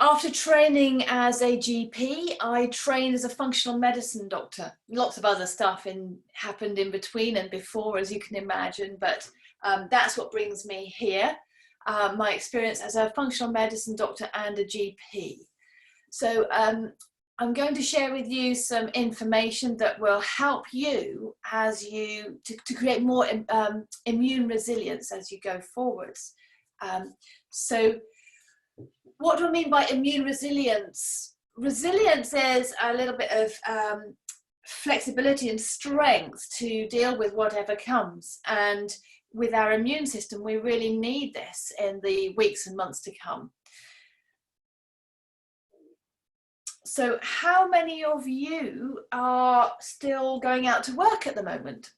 After training as a GP, I trained as a functional medicine doctor. Lots of other stuff happened in between and before, as you can imagine, but that's what brings me here, my experience as a functional medicine doctor and a GP. So I'm going to share with you some information that will help you as to create more immune resilience as you go forwards. So what do I mean by immune resilience? Resilience is a little bit of flexibility and strength to deal with whatever comes. And with our immune system, we really need this in the weeks and months to come. So how many of you are still going out to work at the moment?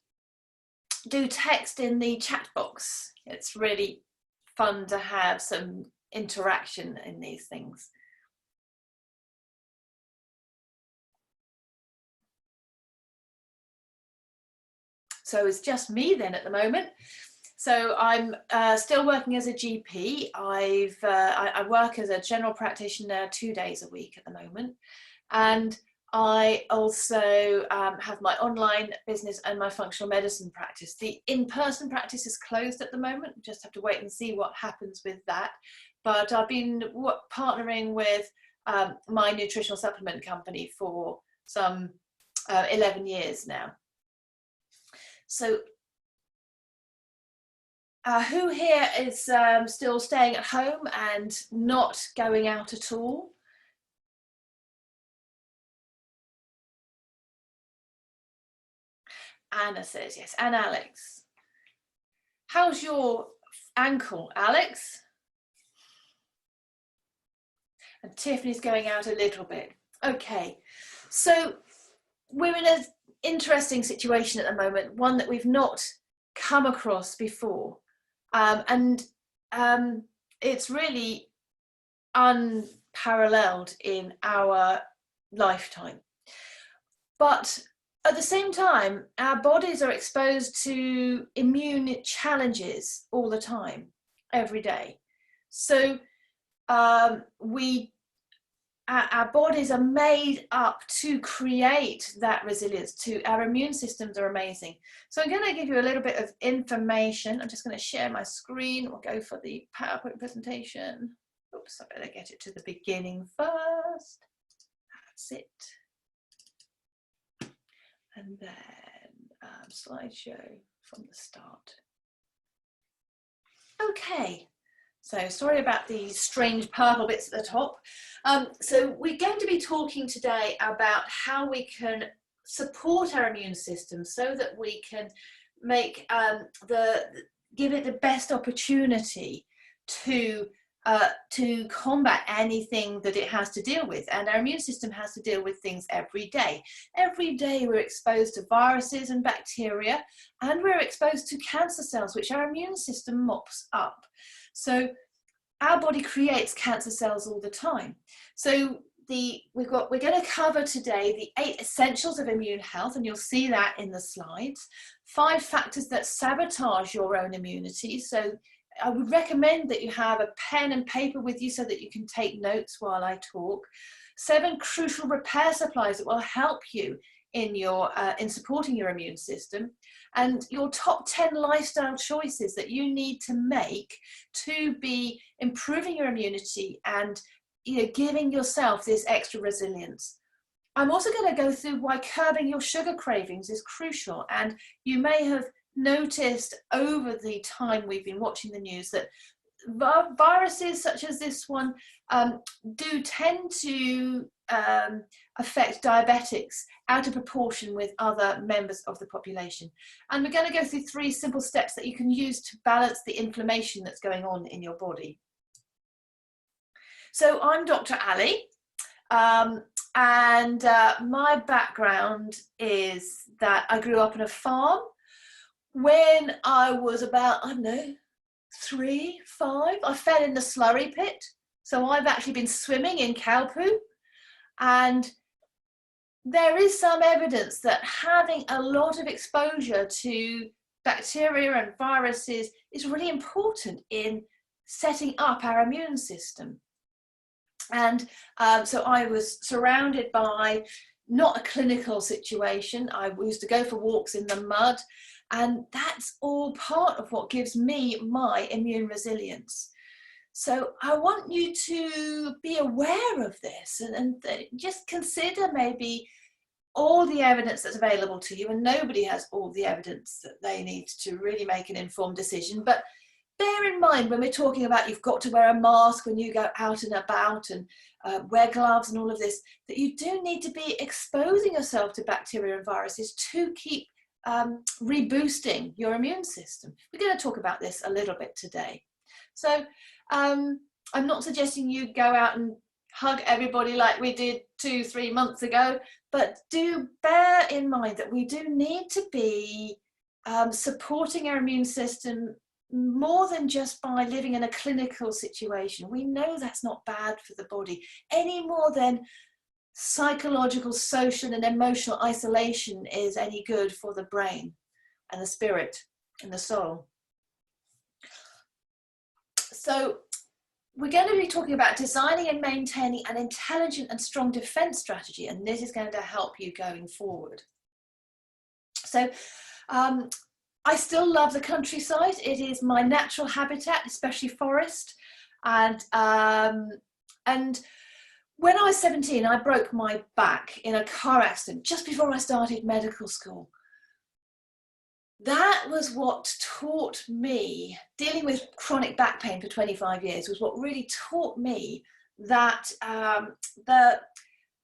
Do text in the chat box. It's really fun to have some interaction in these things. So it's just me then at the moment. So I'm still working as a GP. I work as a general practitioner 2 days a week at the moment. And I also have my online business and my functional medicine practice. The in-person practice is closed at the moment. Just have to wait and see what happens with that. But I've been partnering with my nutritional supplement company for some 11 years now. So who here is still staying at home and not going out at all? Anna says yes, and Alex. How's your ankle, Alex? And Tiffany's going out a little bit. Okay, so we're in an interesting situation at the moment, one that we've not come across before. It's really unparalleled in our lifetime. But at the same time, our bodies are exposed to immune challenges all the time, every day. So our bodies are made up to create that resilience. Our immune systems are amazing. So I'm going to give you a little bit of information. I'm just going to share my screen. We'll go for the PowerPoint presentation. Oops, I better get it to the beginning first. That's it. And then slideshow from the start. Okay. So sorry about the strange purple bits at the top. So we're going to be talking today about how we can support our immune system so that we can make give it the best opportunity to combat anything that it has to deal with. And our immune system has to deal with things every day. Every day we're exposed to viruses and bacteria, and we're exposed to cancer cells, which our immune system mops up. So our body creates cancer cells all the time. So we're going to cover today the 8 essentials of immune health, and you'll see that in the slides. 5 factors that sabotage your own immunity. So I would recommend that you have a pen and paper with you so that you can take notes while I talk. 7 crucial repair supplies that will help you in supporting your immune system, and your top 10 lifestyle choices that you need to make to be improving your immunity and giving yourself this extra resilience. I'm also going to go through why curbing your sugar cravings is crucial, and you may have noticed over the time we've been watching the news that viruses such as this one do tend to affect diabetics out of proportion with other members of the population. And we're going to go through 3 simple steps that you can use to balance the inflammation that's going on in your body. So I'm Dr. Allie, and my background is that I grew up on a farm. When I was about, 3, 5, I fell in the slurry pit. So I've actually been swimming in cow poo, and there is some evidence that having a lot of exposure to bacteria and viruses is really important in setting up our immune system. And so I was surrounded by not a clinical situation. I used to go for walks in the mud, and that's all part of what gives me my immune resilience. So I want you to be aware of this and just consider maybe all the evidence that's available to you, and nobody has all the evidence that they need to really make an informed decision. But bear in mind, when we're talking about you've got to wear a mask when you go out and about, and wear gloves and all of this, that you do need to be exposing yourself to bacteria and viruses to keep reboosting your immune system. We're going to talk about this a little bit today. So I'm not suggesting you go out and hug everybody like we did 2-3 months ago, but do bear in mind that we do need to be supporting our immune system more than just by living in a clinical situation. We know that's not bad for the body any more than psychological, social and emotional isolation is any good for the brain and the spirit and the soul. So we're going to be talking about designing and maintaining an intelligent and strong defense strategy, and this is going to help you going forward. So I still love the countryside. It is my natural habitat, especially forest. And when I was 17, I broke my back in a car accident just before I started medical school. That was what taught me, dealing with chronic back pain for 25 years, was what really taught me that the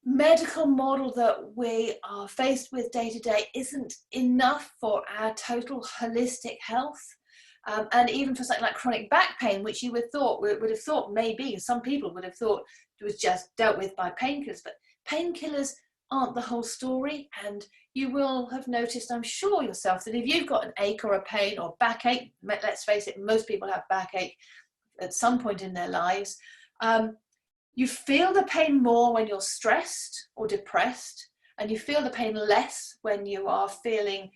medical model that we are faced with day to day isn't enough for our total holistic health. And even for something like chronic back pain, which you would have thought maybe, some people would have thought it was just dealt with by painkillers, but painkillers aren't the whole story. And you will have noticed, I'm sure yourself, that if you've got an ache or a pain or backache, let's face it, most people have backache at some point in their lives. You feel the pain more when you're stressed or depressed, and you feel the pain less when you are feeling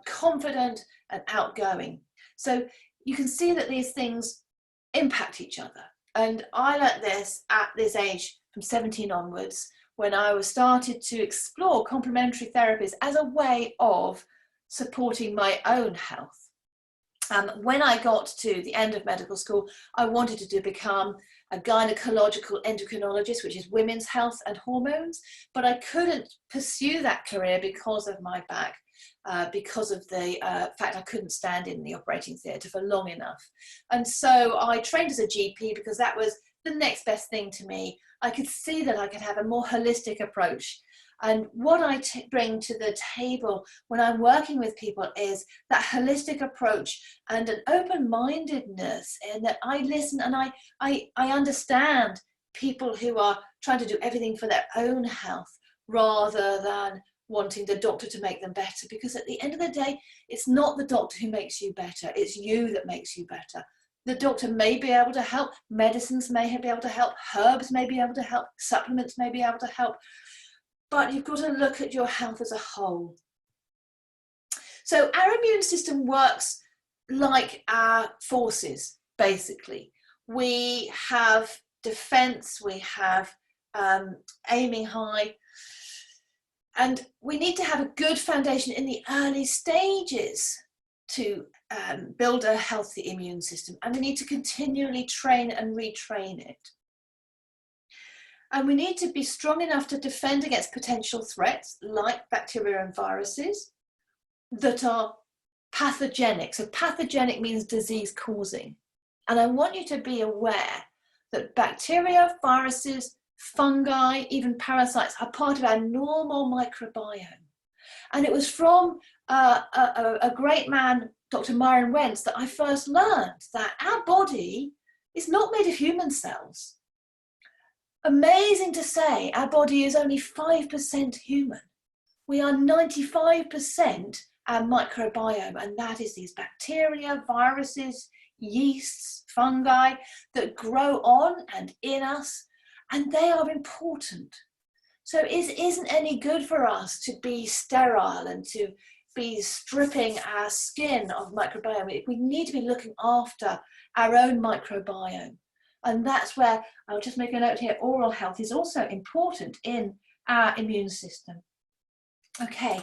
confident and outgoing. So you can see that these things impact each other. And I learnt this at this age from 17 onwards, when I was started to explore complementary therapies as a way of supporting my own health. When I got to the end of medical school, I wanted to become a gynecological endocrinologist, which is women's health and hormones, but I couldn't pursue that career because of my back, because of the fact I couldn't stand in the operating theatre for long enough. And so I trained as a GP because that was the next best thing to me. I could see that I could have a more holistic approach. And what I bring to the table when I'm working with people is that holistic approach and an open-mindedness, and that I listen and I understand people who are trying to do everything for their own health rather than wanting the doctor to make them better. Because at the end of the day, it's not the doctor who makes you better, it's you that makes you better. The doctor may be able to help, medicines may be able to help, herbs may be able to help, supplements may be able to help, but you've got to look at your health as a whole. So our immune system works like our forces, basically. We have defense, we have aiming high, and we need to have a good foundation in the early stages to build a healthy immune system, and we need to continually train and retrain it. And we need to be strong enough to defend against potential threats like bacteria and viruses that are pathogenic. So pathogenic means disease causing. And I want you to be aware that bacteria, viruses, fungi, even parasites are part of our normal microbiome. And it was from a great man, Dr. Myron Wentz, that I first learned that our body is not made of human cells. Amazing to say, our body is only 5% human. We are 95% our microbiome, and that is these bacteria, viruses, yeasts, fungi that grow on and in us, and they are important. So it isn't any good for us to be sterile and to be stripping our skin of microbiome. We need to be looking after our own microbiome. And that's where I'll just make a note here, oral health is also important in our immune system. Okay,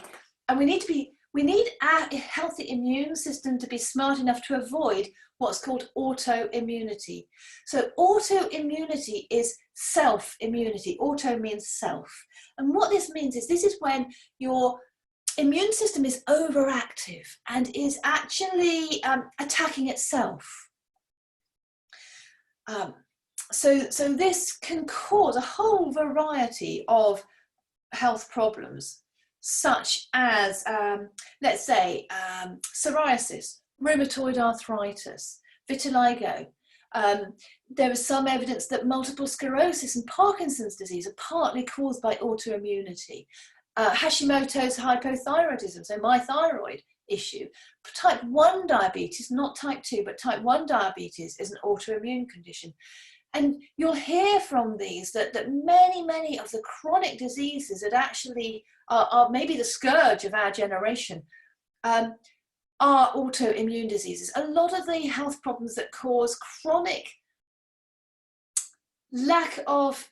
and we need our healthy immune system to be smart enough to avoid what's called autoimmunity. So autoimmunity is self-immunity. Auto means self. And what this means is this is when your immune system is overactive and is actually attacking itself. So this can cause a whole variety of health problems, such as, let's say, psoriasis, rheumatoid arthritis, vitiligo. There is some evidence that multiple sclerosis and Parkinson's disease are partly caused by autoimmunity. Hashimoto's hypothyroidism, so my thyroid issue. Type 1 diabetes, not type 2, but type 1 diabetes is an autoimmune condition. And you'll hear from these that many of the chronic diseases that actually are maybe the scourge of our generation are autoimmune diseases. A lot of the health problems that cause chronic lack of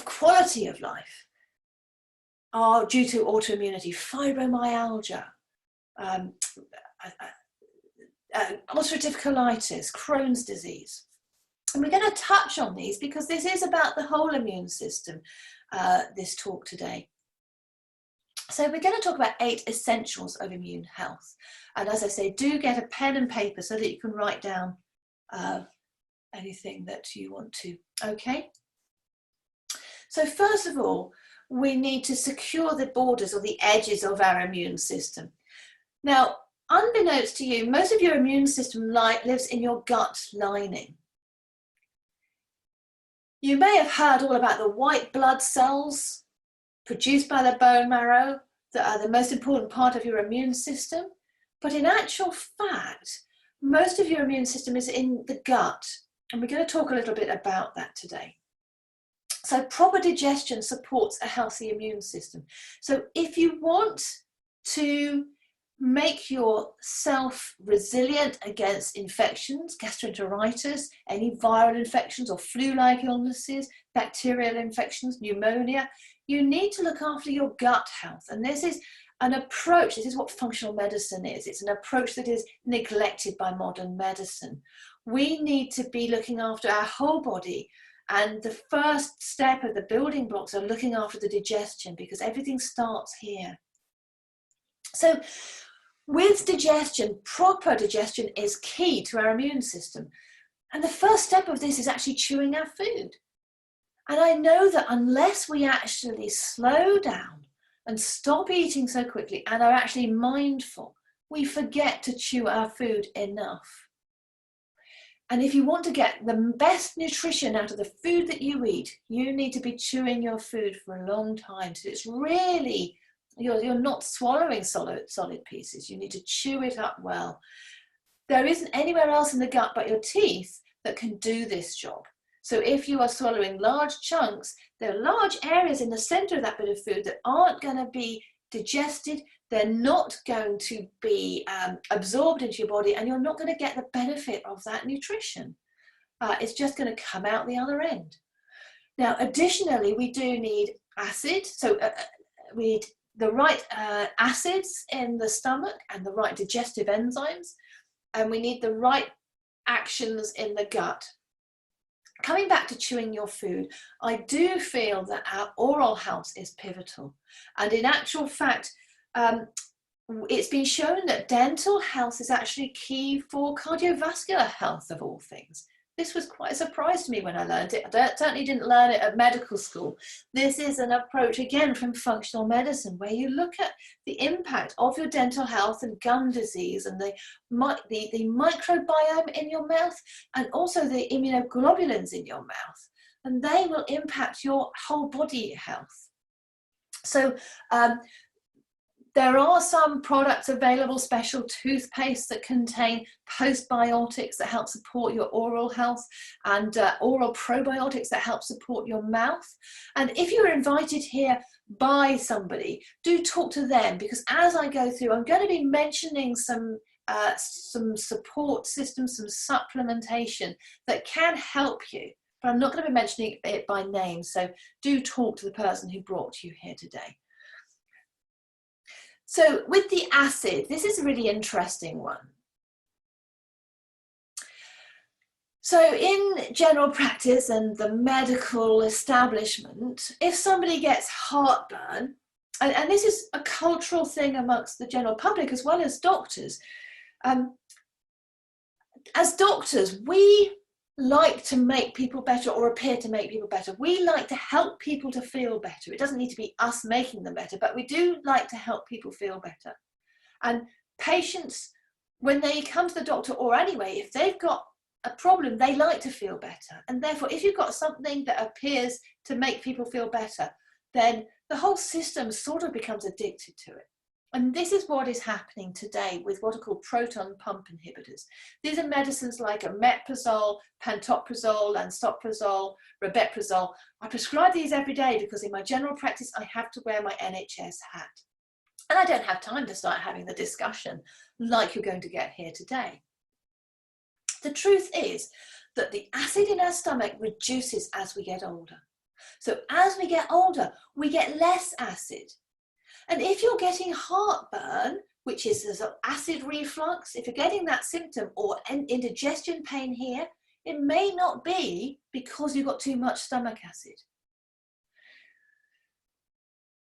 quality of life are due to autoimmunity, fibromyalgia, ulcerative colitis, Crohn's disease. And we're going to touch on these because this is about the whole immune system, this talk today. So we're going to talk about 8 essentials of immune health. And as I say, do get a pen and paper so that you can write down anything that you want to, okay? So first of all, we need to secure the borders or the edges of our immune system. Now, unbeknownst to you, most of your immune system lives in your gut lining. You may have heard all about the white blood cells produced by the bone marrow that are the most important part of your immune system. But in actual fact, most of your immune system is in the gut. And we're going to talk a little bit about that today. So proper digestion supports a healthy immune system. So if you want to make yourself resilient against infections, gastroenteritis, any viral infections or flu-like illnesses, bacterial infections, pneumonia, you need to look after your gut health. And this is an approach, this is what functional medicine is. It's an approach that is neglected by modern medicine. We need to be looking after our whole body. And the first step of the building blocks are looking after the digestion, because everything starts here. So with digestion, proper digestion is key to our immune system. And the first step of this is actually chewing our food. And I know that unless we actually slow down and stop eating so quickly and are actually mindful, we forget to chew our food enough. And if you want to get the best nutrition out of the food that you eat, you need to be chewing your food for a long time. So it's really, you're not swallowing solid pieces. You need to chew it up well. There isn't anywhere else in the gut but your teeth that can do this job. So if you are swallowing large chunks, there are large areas in the center of that bit of food that aren't going to be digested. They're not going to be absorbed into your body, and you're not going to get the benefit of that nutrition. It's just going to come out the other end. Now, additionally, we do need acid. So we need the right acids in the stomach and the right digestive enzymes, and we need the right actions in the gut. Coming back to chewing your food, I do feel that our oral health is pivotal. And in actual fact, it's been shown that dental health is actually key for cardiovascular health of all things. This was quite a surprise to me when I learned it. I certainly didn't learn it at medical school. This is an approach, again, from functional medicine, where you look at the impact of your dental health and gum disease and the microbiome in your mouth, and also the immunoglobulins in your mouth. And they will impact your whole body health. So there are some products available, special toothpaste that contain postbiotics that help support your oral health, and oral probiotics that help support your mouth. And if you're invited here by somebody, do talk to them, because as I go through, I'm going to be mentioning some support systems, some supplementation that can help you. but I'm not going to be mentioning it by name, so do talk to the person who brought you here today. So with the acid, this is a really interesting one. So in general practice and the medical establishment, if somebody gets heartburn, and this is a cultural thing amongst the general public as well as doctors, as doctors, we like to make people better or appear to make people better. We like to help people to feel better. It doesn't need to be us making them better, but we do like to help people feel better. And patients, when they come to the doctor, or anyway, if they've got a problem, they like to feel better. And therefore, if you've got something that appears to make people feel better, then the whole system sort of becomes addicted to it. And this is what is happening today with what are called proton pump inhibitors. These are medicines like omeprazole, pantoprazole, lansoprazole, rabeprazole. I prescribe these every day because in my general practice, I have to wear my NHS hat. And I don't have time to start having the discussion like you're going to get here today. The truth is that the acid in our stomach reduces as we get older. So as we get older, we get less acid. And if you're getting heartburn, which is acid reflux, if you're getting that symptom or indigestion pain here, it may not be because you've got too much stomach acid.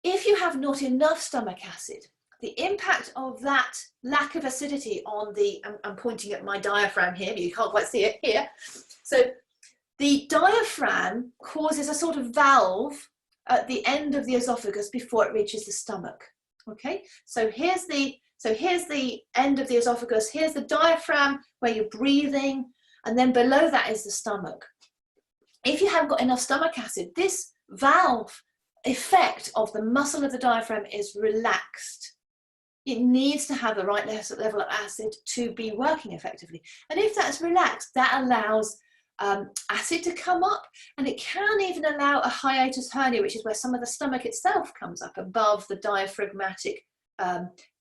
If you have not enough stomach acid, the impact of that lack of acidity on the, I'm pointing at my diaphragm here, but you can't quite see it here. So the diaphragm causes a sort of valve at the end of the esophagus before it reaches the stomach. Okay, so here's the end of the esophagus, here's the diaphragm where you're breathing, and then below that is the stomach. If you haven't got enough stomach acid, this valve effect of the muscle of the diaphragm is relaxed. It needs to have the right level of acid to be working effectively. And if that's relaxed, that allows acid to come up, and it can even allow a hiatus hernia, which is where some of the stomach itself comes up above the diaphragmatic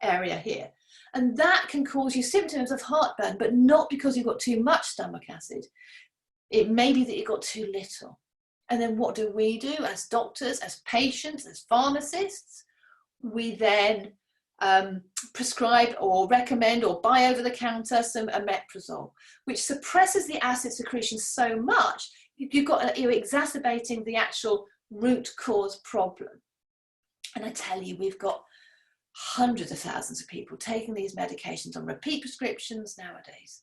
area here. And that can cause you symptoms of heartburn, but not because you've got too much stomach acid. It may be that you've got too little. And then what do we do as doctors, as patients, as pharmacists? We then prescribe or recommend or buy over the counter some omeprazole, which suppresses the acid secretion so much you're exacerbating the actual root cause problem. And I tell you, we've got hundreds of thousands of people taking these medications on repeat prescriptions nowadays.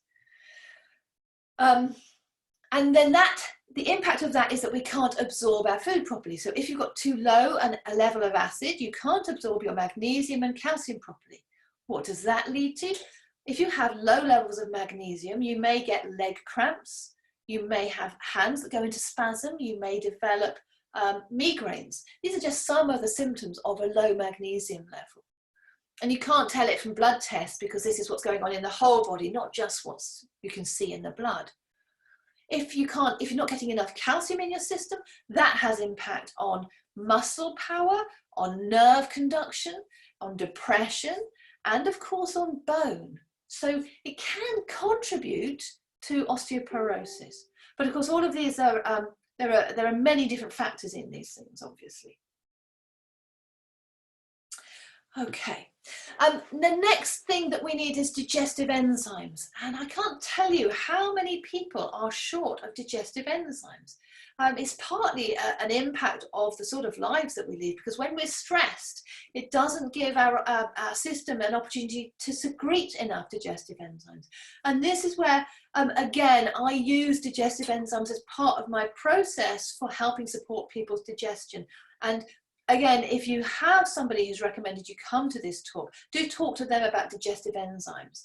And then the impact of that is that we can't absorb our food properly. So if you've got too low a level of acid, you can't absorb your magnesium and calcium properly. What does that lead to? If you have low levels of magnesium, you may get leg cramps, you may have hands that go into spasm, you may develop migraines. These are just some of the symptoms of a low magnesium level. And you can't tell it from blood tests because this is what's going on in the whole body, not just what you can see in the blood. If you're not getting enough calcium in your system, that has impact on muscle power, on nerve conduction, on depression, and of course on bone. So it can contribute to osteoporosis. But of course, all of these are, there are many different factors in these things, obviously. Okay, the next thing that we need is digestive enzymes. And I can't tell you how many people are short of digestive enzymes. It's partly an impact of the sort of lives that we lead, because when we're stressed, it doesn't give our system an opportunity to secrete enough digestive enzymes. And this is where, again, I use digestive enzymes as part of my process for helping support people's digestion. And again, if you have somebody who's recommended you come to this talk, do talk to them about digestive enzymes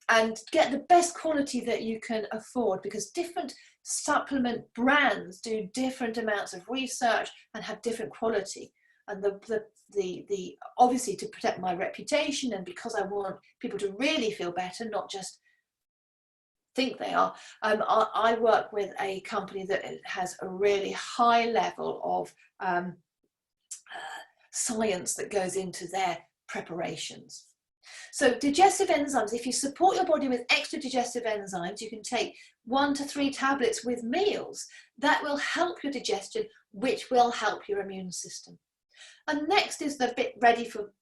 and get the best quality that you can afford, because different supplement brands do different amounts of research and have different quality. And the obviously, to protect my reputation and because I want people to really feel better, not just think they are, I work with a company that has a really high level of science that goes into their preparations. So digestive enzymes, if you support your body with extra digestive enzymes, you can take 1 to 3 tablets with meals. That will help your digestion, which will help your immune system. And next is the bit ready for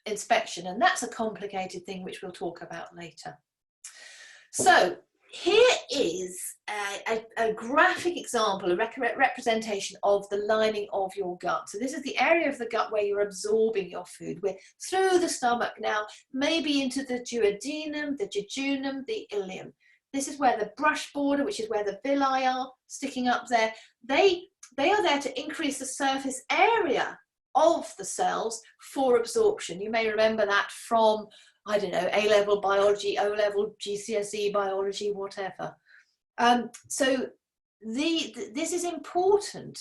inspection, and that's a complicated thing which we'll talk about later. So here is a graphic example, a representation of the lining of your gut. So this is the area of the gut where you're absorbing your food. We're through the stomach now, maybe into the duodenum, the jejunum, the ileum. This is where the brush border, which is where the villi are sticking up there. They are there to increase the surface area of the cells for absorption. You may remember that from, I don't know, A-level biology, O-level GCSE biology, whatever. So this is important.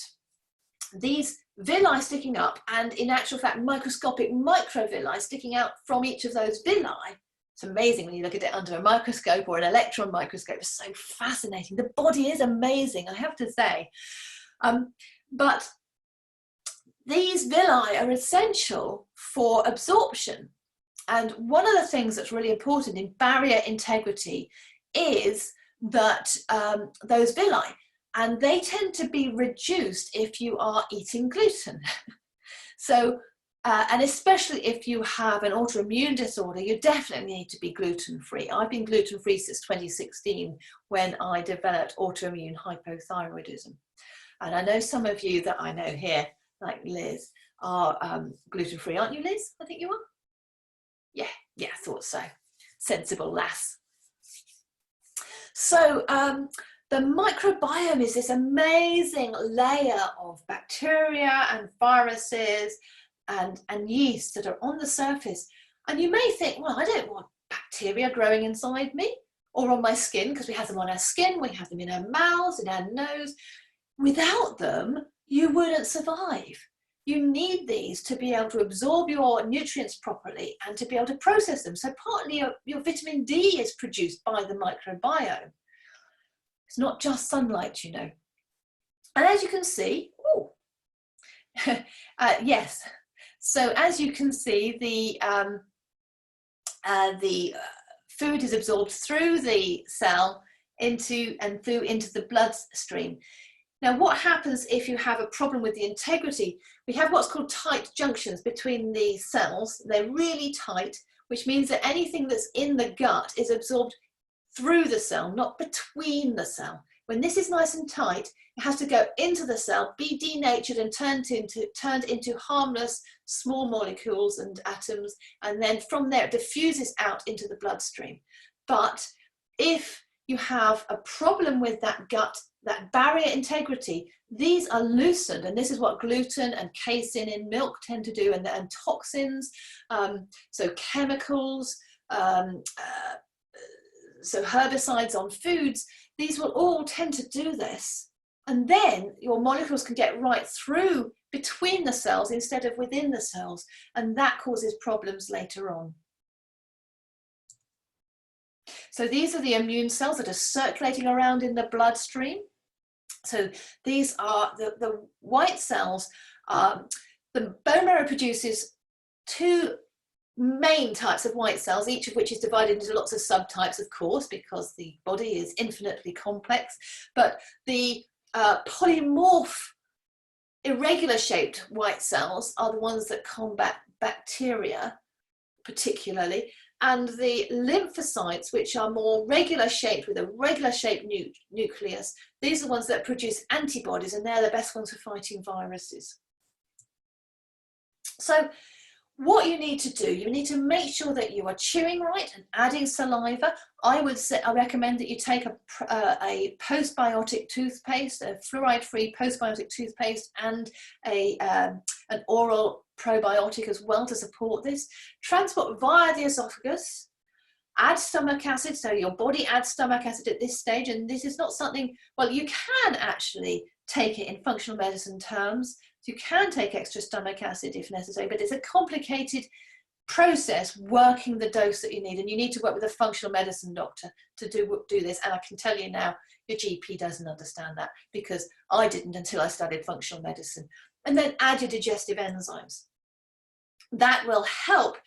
These villi sticking up, and in actual fact, microscopic microvilli sticking out from each of those villi. It's amazing when you look at it under a microscope or an electron microscope. It's so fascinating. The body is amazing, I have to say. But these villi are essential for absorption. And one of the things that's really important in barrier integrity is that those villi, and they tend to be reduced if you are eating gluten. So, and especially if you have an autoimmune disorder, you definitely need to be gluten-free. I've been gluten-free since 2016 when I developed autoimmune hypothyroidism. And I know some of you that I know here, like Liz, are gluten-free. Aren't you, Liz? I think you are. Yeah, I thought so. Sensible lass. So the microbiome is this amazing layer of bacteria and viruses and yeast that are on the surface. And you may think, well, I don't want bacteria growing inside me or on my skin, because we have them on our skin, we have them in our mouths, in our nose. Without them, you wouldn't survive. You need these to be able to absorb your nutrients properly and to be able to process them. So partly your vitamin D is produced by the microbiome. It's not just sunlight, you know. And as you can see, yes. So as you can see, the food is absorbed through the cell into the bloodstream. Now, what happens if you have a problem with the integrity? We have what's called tight junctions between the cells. They're really tight, which means that anything that's in the gut is absorbed through the cell, not between the cell. When this is nice and tight, it has to go into the cell, be denatured and turned into harmless small molecules and atoms, and then from there it diffuses out into the bloodstream. But if you have a problem with that gut, that barrier integrity, these are loosened, and this is what gluten and casein in milk tend to do, and toxins, so chemicals, so herbicides on foods, these will all tend to do this. And then your molecules can get right through between the cells instead of within the cells, and that causes problems later on. So these are the immune cells that are circulating around in the bloodstream. So these are the white cells. The bone marrow produces 2 main types of white cells, each of which is divided into lots of subtypes, of course, because the body is infinitely complex. But the polymorph, irregular shaped white cells are the ones that combat bacteria particularly. And the lymphocytes, which are more regular shaped with a regular shaped nucleus, these are the ones that produce antibodies, and they're the best ones for fighting viruses. So what you need to do, you need to make sure that you are chewing right and adding saliva. I recommend that you take a postbiotic toothpaste, a fluoride-free postbiotic toothpaste, and an oral probiotic as well to support this. Transport via the esophagus. Add stomach acid, so your body adds stomach acid at this stage, and this is not something, well, you can actually take it in functional medicine terms. You can take extra stomach acid if necessary, but it's a complicated process working the dose that you need, and you need to work with a functional medicine doctor to do this. And I can tell you now, your GP doesn't understand that, because I didn't until I studied functional medicine. And then add your digestive enzymes. That will help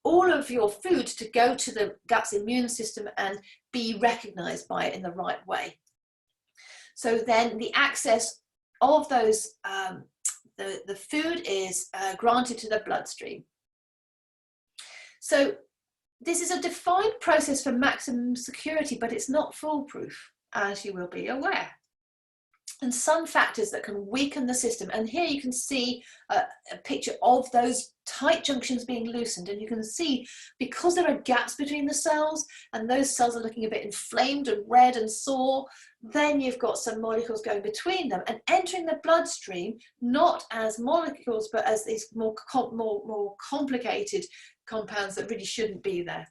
all of your food to go to the gut's immune system and be recognized by it in the right way. So then the access of those, the food is granted to the bloodstream. So this is a defined process for maximum security, but it's not foolproof, as you will be aware. And some factors that can weaken the system, and here you can see a picture of those tight junctions being loosened, and you can see because there are gaps between the cells and those cells are looking a bit inflamed and red and sore, then you've got some molecules going between them and entering the bloodstream, not as molecules but as these more complicated compounds that really shouldn't be there.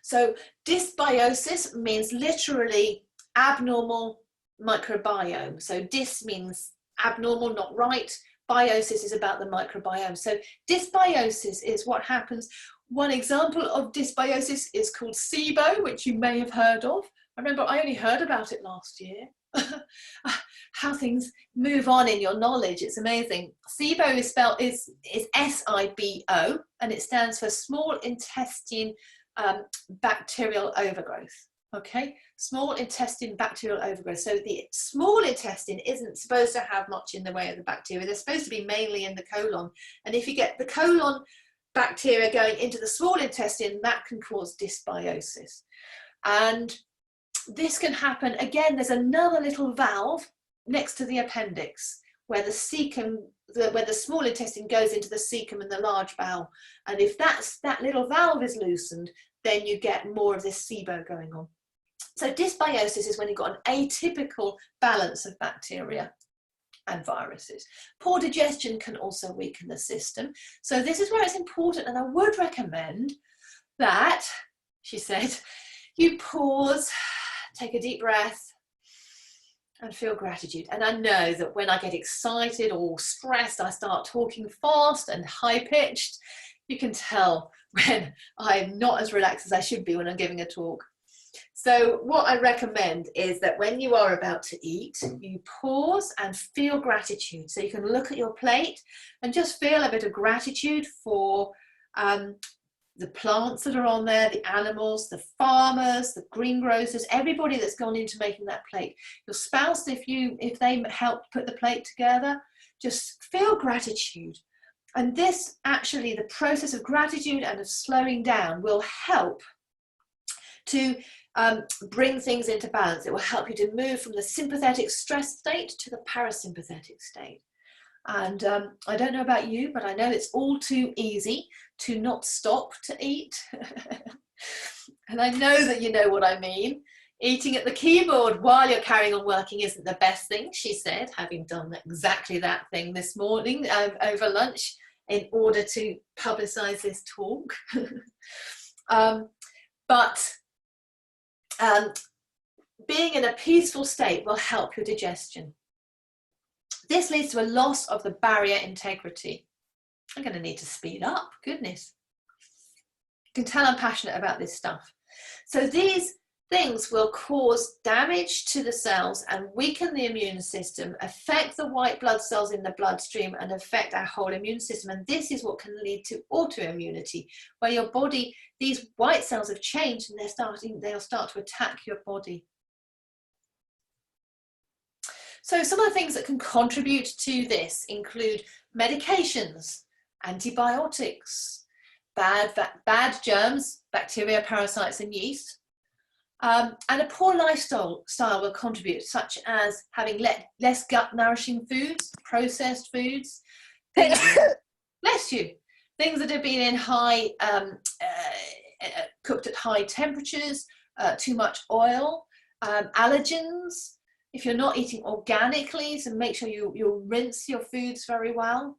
So dysbiosis means literally abnormal microbiome. So dys means abnormal, not right. Biosis is about the microbiome. So dysbiosis is what happens. One example of dysbiosis is called SIBO, which you may have heard of. I remember I only heard about it last year. How things move on in your knowledge, it's amazing. SIBO is spelled is SIBO, and it stands for small intestine bacterial overgrowth. Okay, small intestine bacterial overgrowth. So the small intestine isn't supposed to have much in the way of the bacteria. They're supposed to be mainly in the colon. And if you get the colon bacteria going into the small intestine, that can cause dysbiosis. And this can happen, again, there's another little valve next to the appendix where the cecum, where the small intestine goes into the cecum and the large bowel. And if that little valve is loosened, then you get more of this SIBO going on. So dysbiosis is when you've got an atypical balance of bacteria and viruses. Poor digestion can also weaken the system. So this is where it's important, and I would recommend that, she said, you pause, take a deep breath, and feel gratitude. And I know that when I get excited or stressed, I start talking fast and high-pitched. You can tell when I'm not as relaxed as I should be when I'm giving a talk. So what I recommend is that when you are about to eat, you pause and feel gratitude. So you can look at your plate and just feel a bit of gratitude for the plants that are on there, the animals, the farmers, the greengrocers, everybody that's gone into making that plate. Your spouse, if they helped put the plate together, just feel gratitude. And this actually, the process of gratitude and of slowing down will help to bring things into balance. It will help you to move from the sympathetic stress state to the parasympathetic state. And I don't know about you, but I know it's all too easy to not stop to eat. And I know that you know what I mean. Eating at the keyboard while you're carrying on working isn't the best thing, she said, having done exactly that thing this morning over lunch in order to publicize this talk. But being in a peaceful state will help your digestion. This leads to a loss of the barrier integrity. I'm going to need to speed up, goodness. You can tell I'm passionate about this stuff. So these things will cause damage to the cells and weaken the immune system, affect the white blood cells in the bloodstream, and affect our whole immune system. And this is what can lead to autoimmunity, where your body, these white cells have changed and they'll start to attack your body. So some of the things that can contribute to this include medications, antibiotics, bad germs, bacteria, parasites, and yeast. And a poor lifestyle will contribute, such as having less gut-nourishing foods, processed foods, things, bless you, things that have been in cooked at high temperatures, too much oil, allergens. If you're not eating organically, so make sure you rinse your foods very well.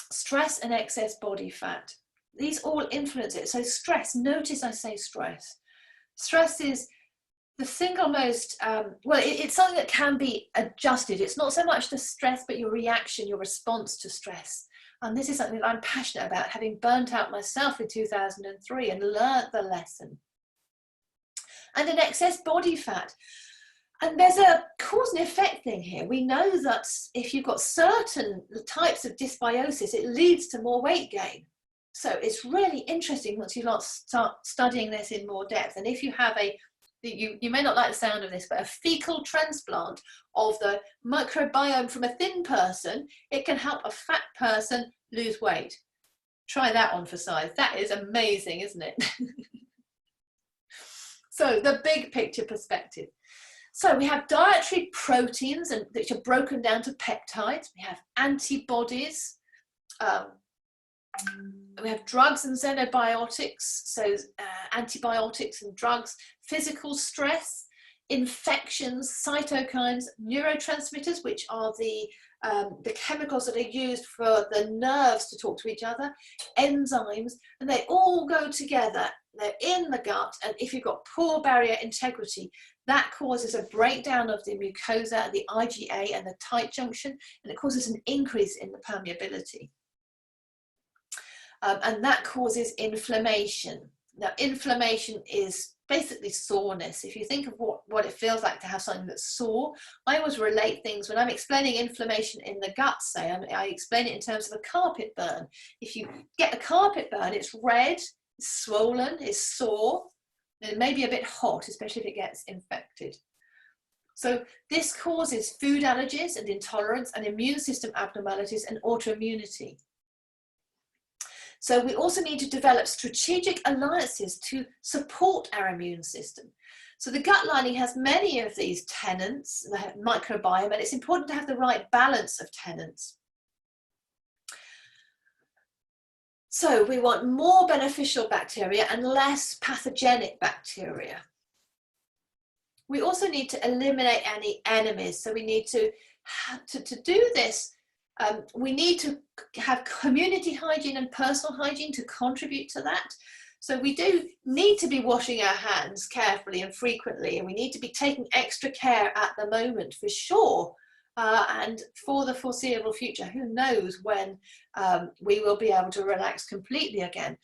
Stress and excess body fat. These all influence it. So stress, notice I say stress. Stress is the single most, it's something that can be adjusted. It's not so much the stress, but your reaction, your response to stress. And this is something that I'm passionate about, having burnt out myself in 2003 and learnt the lesson. And an excess body fat. And there's a cause and effect thing here. We know that if you've got certain types of dysbiosis, it leads to more weight gain. So it's really interesting once you start studying this in more depth. And if you have you may not like the sound of this, but a fecal transplant of the microbiome from a thin person, it can help a fat person lose weight. Try that on for size. That is amazing, isn't it? So the big picture perspective. So we have dietary proteins, and which are broken down to peptides. We have antibodies. We have drugs and xenobiotics, so antibiotics and drugs, physical stress, infections, cytokines, neurotransmitters, which are the chemicals that are used for the nerves to talk to each other, enzymes, and they all go together. They're in the gut, and if you've got poor barrier integrity, that causes a breakdown of the mucosa, the IgA and the tight junction, and it causes an increase in the permeability. And that causes inflammation. Now, inflammation is basically soreness. If you think of what it feels like to have something that's sore, I always relate things when I'm explaining inflammation in the gut, say, I explain it in terms of a carpet burn. If you get a carpet burn, it's red, it's swollen, it's sore, and it may be a bit hot, especially if it gets infected. So this causes food allergies and intolerance and immune system abnormalities and autoimmunity. So we also need to develop strategic alliances to support our immune system. So the gut lining has many of these tenants, the microbiome, and it's important to have the right balance of tenants. So we want more beneficial bacteria and less pathogenic bacteria. We also need to eliminate any enemies. So we need to do this. We need to have community hygiene and personal hygiene to contribute to that. So we do need to be washing our hands carefully and frequently, and we need to be taking extra care at the moment for sure. And for the foreseeable future, who knows when we will be able to relax completely again.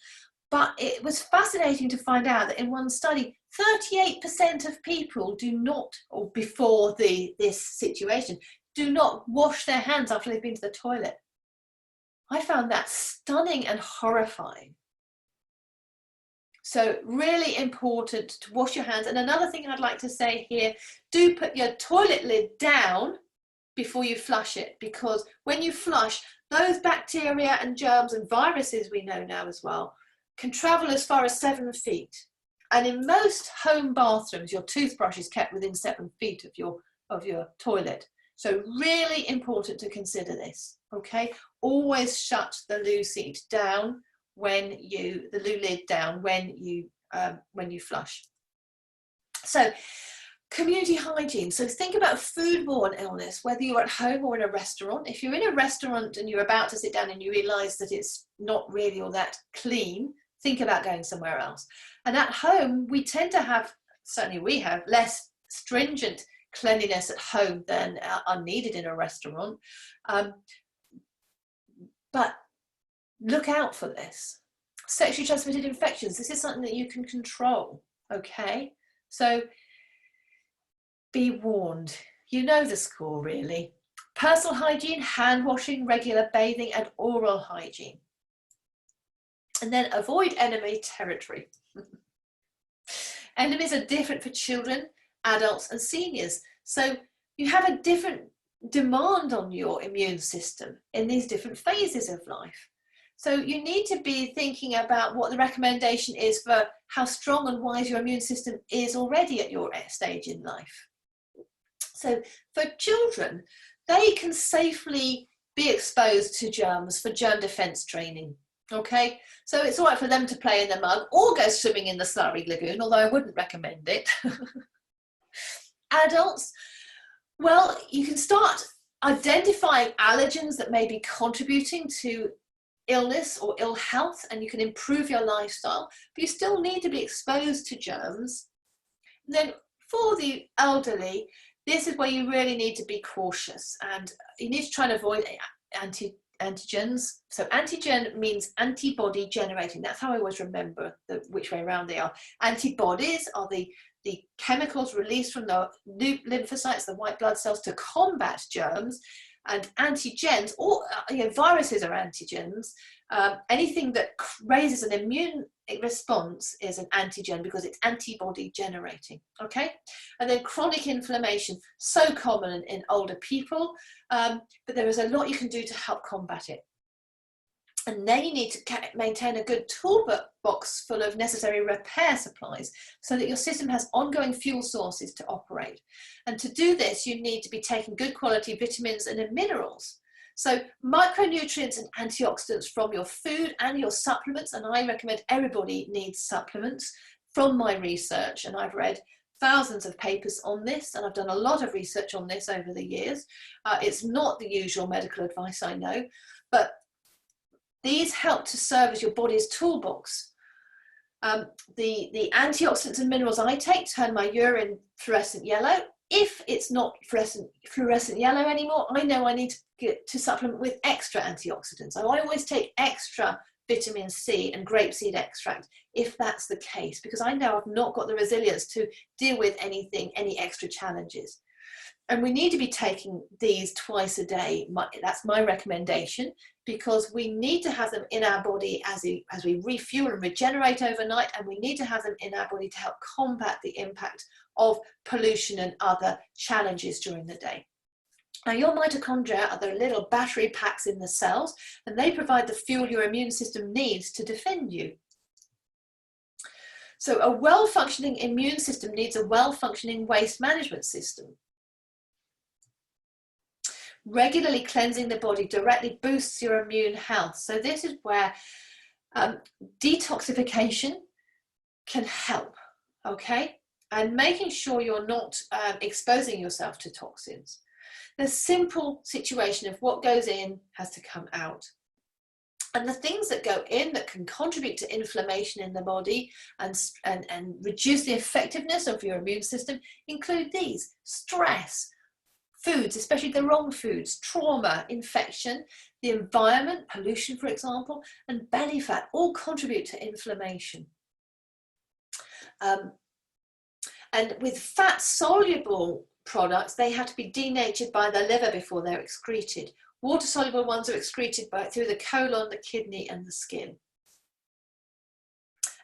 But it was fascinating to find out that in one study, 38% of people do not, or before this situation, do not wash their hands after they've been to the toilet. I found that stunning and horrifying. So really important to wash your hands. And another thing I'd like to say here, do put your toilet lid down before you flush it, because when you flush, those bacteria and germs and viruses we know now as well can travel as far as 7 feet. And in most home bathrooms, your toothbrush is kept within 7 feet of your toilet. So really important to consider this, okay? Always shut the loo seat down the loo lid down when you flush. So community hygiene. So think about foodborne illness, whether you're at home or in a restaurant. If you're in a restaurant and you're about to sit down and you realize that it's not really all that clean, think about going somewhere else. And at home, we tend to have, certainly we have, less stringent cleanliness at home than are needed in a restaurant. But look out for this. Sexually transmitted infections. This is something that you can control, okay? So be warned. You know the score, really. Personal hygiene, hand washing, regular bathing, and oral hygiene. And then avoid enemy territory. Enemies are different for children, adults, and seniors. So you have a different demand on your immune system in these different phases of life. So you need to be thinking about what the recommendation is for how strong and wise your immune system is already at your stage in life. So for children, they can safely be exposed to germs for germ defense training. Okay, so it's all right for them to play in the mud or go swimming in the slurry lagoon, although I wouldn't recommend it. Adults, well, you can start identifying allergens that may be contributing to illness or ill health, and you can improve your lifestyle, but you still need to be exposed to germs. And then for the elderly, this is where you really need to be cautious, and you need to try and avoid antigens. So antigen means antibody generating. That's how I always remember which way around they are. Antibodies are the chemicals released from the lymphocytes, the white blood cells, to combat germs. And antigens, or viruses are antigens, Anything that raises an immune response is an antigen because it's antibody generating, okay? And then chronic inflammation, so common in older people, but there is a lot you can do to help combat it. And then you need to maintain a good toolbox full of necessary repair supplies so that your system has ongoing fuel sources to operate. And to do this, you need to be taking good quality vitamins and minerals. So micronutrients and antioxidants from your food and your supplements, and I recommend everybody needs supplements from my research, and I've read thousands of papers on this, and I've done a lot of research on this over the years. It's not the usual medical advice, I know, but these help to serve as your body's toolbox. The antioxidants and minerals I take turn my urine fluorescent yellow. If it's not fluorescent yellow anymore, I know I need to get to supplement with extra antioxidants. So I always take extra vitamin C and grapeseed extract if that's the case, because I know I've not got the resilience to deal with any extra challenges. And we need to be taking these twice a day. That's my recommendation, because we need to have them in our body as we refuel and regenerate overnight, and we need to have them in our body to help combat the impact of pollution and other challenges during the day. Now, your mitochondria are the little battery packs in the cells, and they provide the fuel your immune system needs to defend you. So a well-functioning immune system needs a well-functioning waste management system. Regularly cleansing the body directly boosts your immune health. So this is where detoxification can help, okay? And making sure you're not exposing yourself to toxins. The simple situation of what goes in has to come out. And the things that go in that can contribute to inflammation in the body and reduce the effectiveness of your immune system include these: stress, foods, especially the wrong foods, trauma, infection, the environment, pollution, for example, and belly fat all contribute to inflammation. And with fat-soluble products, they have to be denatured by the liver before they're excreted. Water-soluble ones are excreted through the colon, the kidney, and the skin.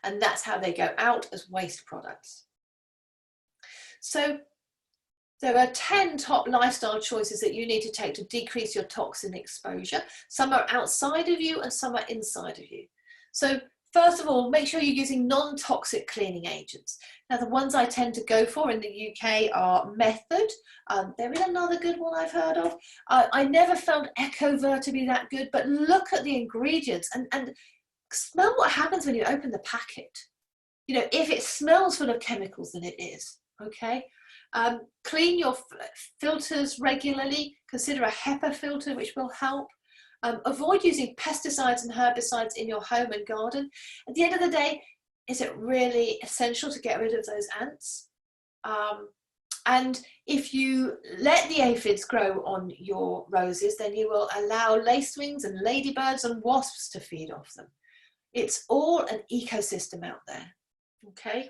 And that's how they go out as waste products. So there are 10 top lifestyle choices that you need to take to decrease your toxin exposure. Some are outside of you and some are inside of you. So first of all, make sure you're using non-toxic cleaning agents. Now, the ones I tend to go for in the UK are Method. There is another good one I've heard of. I never found Ecovert to be that good, but look at the ingredients and smell what happens when you open the packet. You know, if it smells full of chemicals, then it is, okay? Clean your filters regularly. Consider a HEPA filter, which will help. Avoid using pesticides and herbicides in your home and garden. At the end of the day, is it really essential to get rid of those ants? And if you let the aphids grow on your roses, then you will allow lacewings and ladybirds and wasps to feed off them. It's all an ecosystem out there, okay?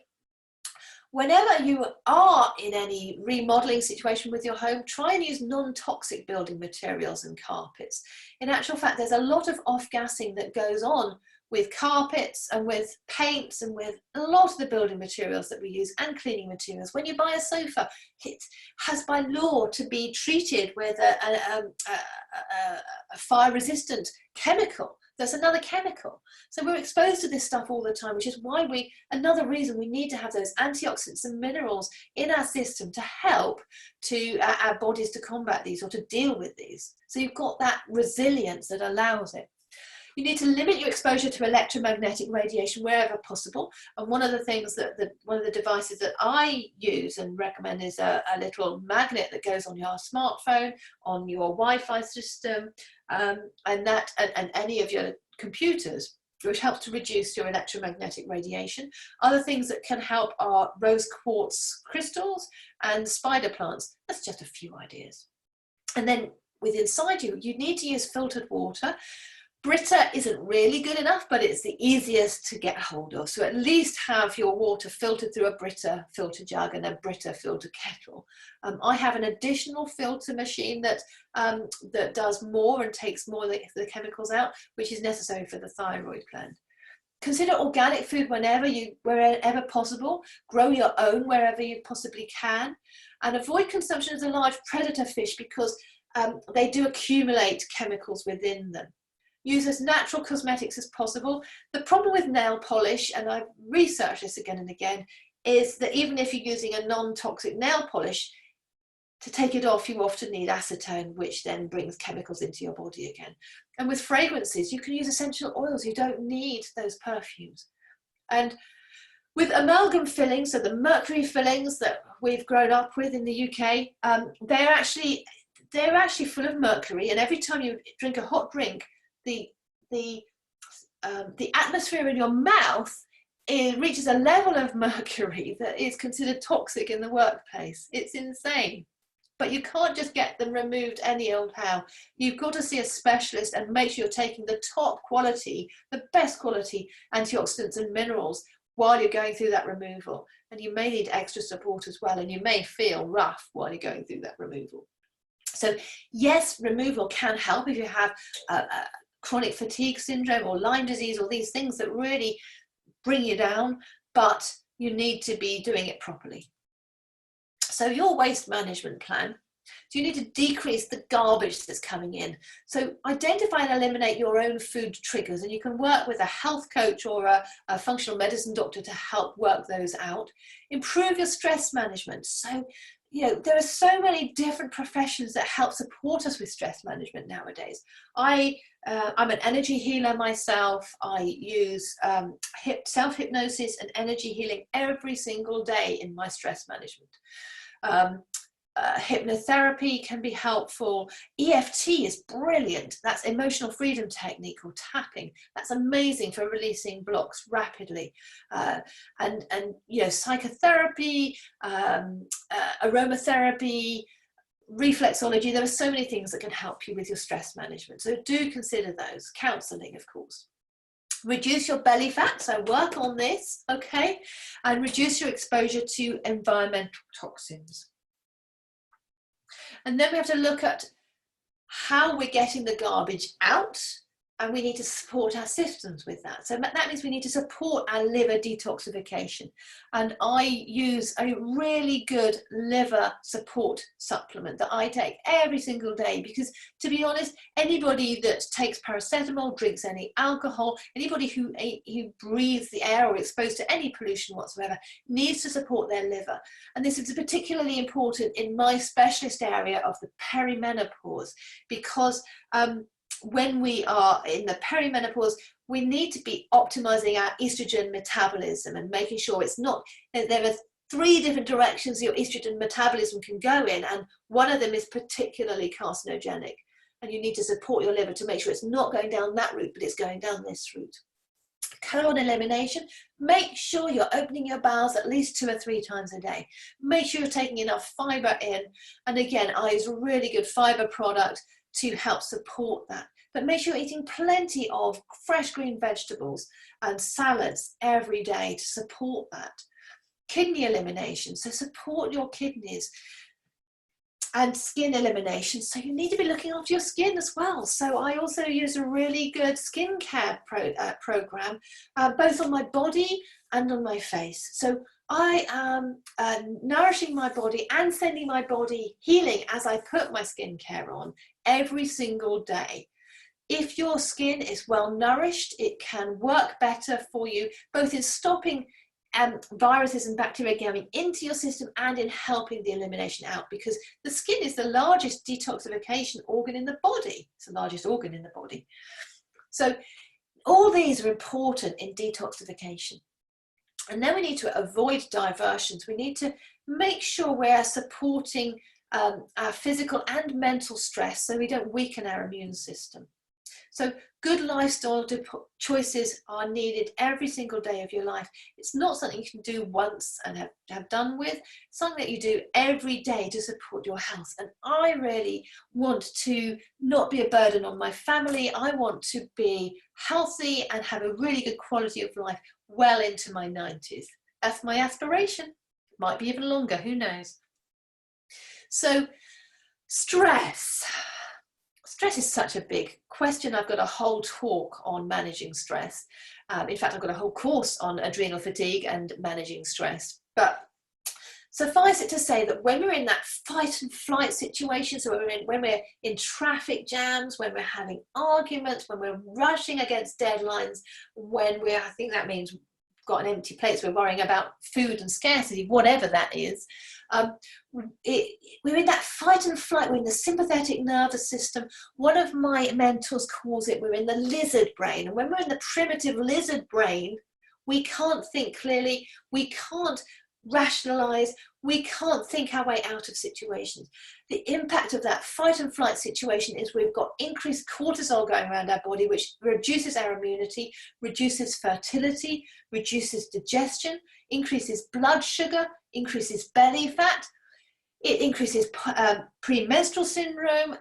Whenever you are in any remodeling situation with your home, try and use non-toxic building materials and carpets. In actual fact, there's a lot of off-gassing that goes on with carpets and with paints and with a lot of the building materials that we use and cleaning materials. When you buy a sofa, it has by law to be treated with a fire-resistant chemical. There's another chemical. So we're exposed to this stuff all the time, which is why another reason we need to have those antioxidants and minerals in our system to help our bodies to combat these or to deal with these. So you've got that resilience that allows it. You need to limit your exposure to electromagnetic radiation wherever possible. And one of the things one of the devices that I use and recommend is a little magnet that goes on your smartphone, on your Wi-Fi system, and any of your computers, which helps to reduce your electromagnetic radiation. Other things that can help are rose quartz crystals and spider plants. That's just a few ideas. And then inside you need to use filtered water. Brita isn't really good enough, but it's the easiest to get hold of. So at least have your water filtered through a Brita filter jug and a Brita filter kettle. I have an additional filter machine that that does more and takes more of the chemicals out, which is necessary for the thyroid gland. Consider organic food wherever possible. Grow your own wherever you possibly can, and avoid consumption of the large predator fish because they do accumulate chemicals within them. Use as natural cosmetics as possible. The problem with nail polish, and I've researched this again and again, is that even if you're using a non-toxic nail polish, to take it off, you often need acetone, which then brings chemicals into your body again. And with fragrances, you can use essential oils. You don't need those perfumes. And with amalgam fillings, so the mercury fillings that we've grown up with in the UK, they're actually full of mercury. And every time you drink a hot drink, the atmosphere in your mouth, it reaches a level of mercury that is considered toxic in the workplace. It's insane. But you can't just get them removed any old how. You've got to see a specialist and make sure you're taking the top quality, the best quality antioxidants and minerals while you're going through that removal. And you may need extra support as well, and you may feel rough while you're going through that removal. So yes, removal can help if you have chronic fatigue syndrome or Lyme disease or these things that really bring you down, but you need to be doing it properly. So your waste management plan, so you need to decrease the garbage that's coming in. So identify and eliminate your own food triggers, and you can work with a health coach or a functional medicine doctor to help work those out. Improve your stress management. So there are so many different professions that help support us with stress management nowadays. I'm an energy healer myself. I use self-hypnosis and energy healing every single day in my stress management. Hypnotherapy can be helpful. EFT is brilliant. That's emotional freedom technique or tapping. That's amazing for releasing blocks rapidly. And psychotherapy, aromatherapy, reflexology. There are so many things that can help you with your stress management. So do consider those. Counseling, of course. Reduce your belly fat, so work on this, okay? And reduce your exposure to environmental toxins. And then we have to look at how we're getting the garbage out, and we need to support our systems with that. So that means we need to support our liver detoxification. And I use a really good liver support supplement that I take every single day, because to be honest, anybody that takes paracetamol, drinks any alcohol, anybody who breathes the air or exposed to any pollution whatsoever needs to support their liver. And this is particularly important in my specialist area of the perimenopause, because when we are in the perimenopause, we need to be optimizing our estrogen metabolism and making sure it's not, there are 3 different directions your estrogen metabolism can go in, and one of them is particularly carcinogenic. And you need to support your liver to make sure it's not going down that route, but it's going down this route. Colon elimination, make sure you're opening your bowels at least 2 or 3 times a day. Make sure you're taking enough fiber in. And again, I use a really good fiber product to help support that. But make sure you're eating plenty of fresh green vegetables and salads every day to support that. Kidney elimination, so support your kidneys. And skin elimination, so you need to be looking after your skin as well. So I also use a really good skincare program, both on my body and on my face. So I am nourishing my body and sending my body healing as I put my skincare on every single day. If your skin is well nourished, it can work better for you, both in stopping viruses and bacteria going into your system and in helping the elimination out, because the skin is the largest detoxification organ in the body. It's the largest organ in the body. So all these are important in detoxification. And then we need to avoid diversions. We need to make sure we're supporting our physical and mental stress so we don't weaken our immune system. So good lifestyle choices are needed every single day of your life. It's not something you can do once and have done with. It's something that you do every day to support your health. And I really want to not be a burden on my family. I want to be healthy and have a really good quality of life well into my 90s. That's my aspiration. Might be even longer, who knows? So stress. Stress is such a big question. I've got a whole talk on managing stress. In fact, I've got a whole course on adrenal fatigue and managing stress. But suffice it to say that when we're in that fight and flight situation, so when we're in traffic jams, when we're having arguments, when we're rushing against deadlines, I think that means we've got an empty plate, so we're worrying about food and scarcity, whatever that is. We're in that fight and flight, we're in the sympathetic nervous system. One of my mentors calls it, we're in the lizard brain. And when we're in the primitive lizard brain, we can't think clearly, we can't rationalize, we can't think our way out of situations. The impact of that fight and flight situation is we've got increased cortisol going around our body, which reduces our immunity, reduces fertility, reduces digestion, increases blood sugar, increases belly fat. It increases premenstrual syndrome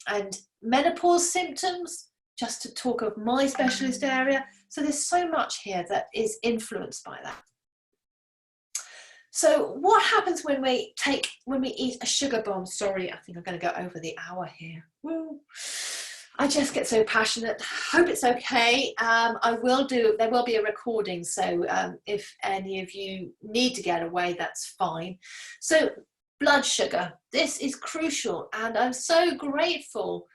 and menopause symptoms, just to talk of my specialist area. So there's so much here that is influenced by that. So what happens when we eat a sugar bomb? Sorry, I think I'm going to go over the hour here. Woo. I just get so passionate. Hope it's okay. There will be a recording, so if any of you need to get away, that's fine. So blood sugar, this is crucial, and I'm so grateful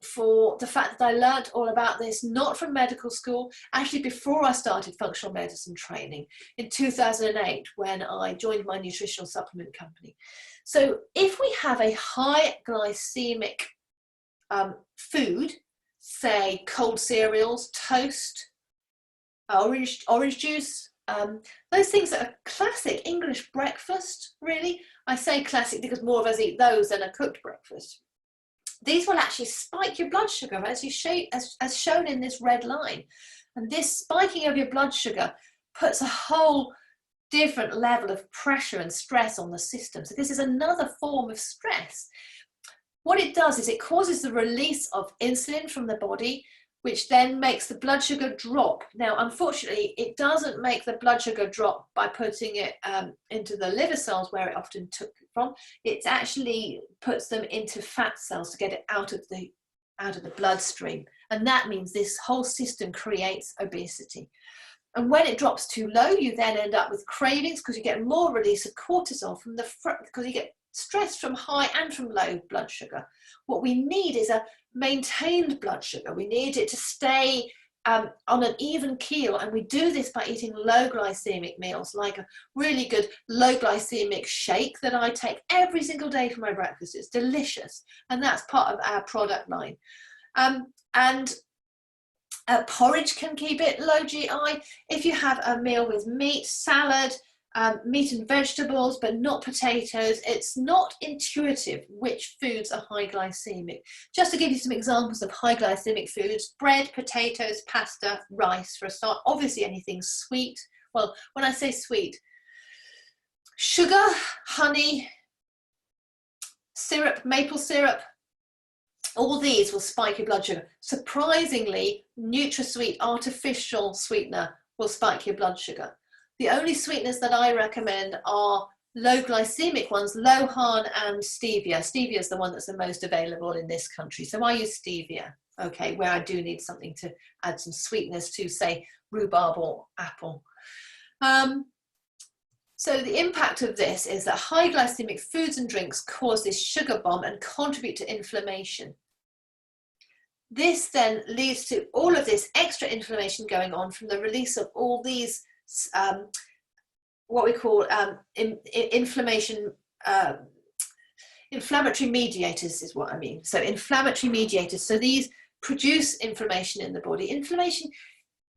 for the fact that I learned all about this, not from medical school, actually before I started functional medicine training in 2008 when I joined my nutritional supplement company. So if we have a high glycemic food, say cold cereals, toast, orange juice, those things that are classic English breakfast, really. I say classic because more of us eat those than a cooked breakfast. These will actually spike your blood sugar as shown in this red line. And this spiking of your blood sugar puts a whole different level of pressure and stress on the system. So this is another form of stress. What it does is it causes the release of insulin from the body, which then makes the blood sugar drop. Now, unfortunately, it doesn't make the blood sugar drop by putting it into the liver cells where it often took it from. It actually puts them into fat cells to get it out of the bloodstream. And that means this whole system creates obesity. And when it drops too low, you then end up with cravings because you get more release of cortisol from the front, because you get stress from high and from low blood sugar. What we need is a maintained blood sugar. We need it to stay on an even keel, and we do this by eating low glycemic meals, like a really good low glycemic shake that I take every single day for my breakfast. It's delicious, and that's part of our product line. Porridge can keep it low GI. If you have a meal with meat, salad, meat and vegetables, but not potatoes, it's not intuitive which foods are high glycemic. Just to give you some examples of high glycemic foods: bread, potatoes, pasta, rice for a start. Obviously anything sweet. Well, when I say sweet, sugar, honey, syrup, maple syrup, all these will spike your blood sugar. Surprisingly, NutraSweet artificial sweetener will spike your blood sugar. The only sweeteners that I recommend are low glycemic ones, Lohan and stevia. Stevia is the one that's the most available in this country. So I use stevia, okay, where I do need something to add some sweetness to, say, rhubarb or apple. So the impact of this is that high glycemic foods and drinks cause this sugar bomb and contribute to inflammation. This then leads to all of this extra inflammation going on from the release of all these what we call inflammatory mediators is what I mean. So inflammatory mediators, so these produce inflammation in the body. Inflammation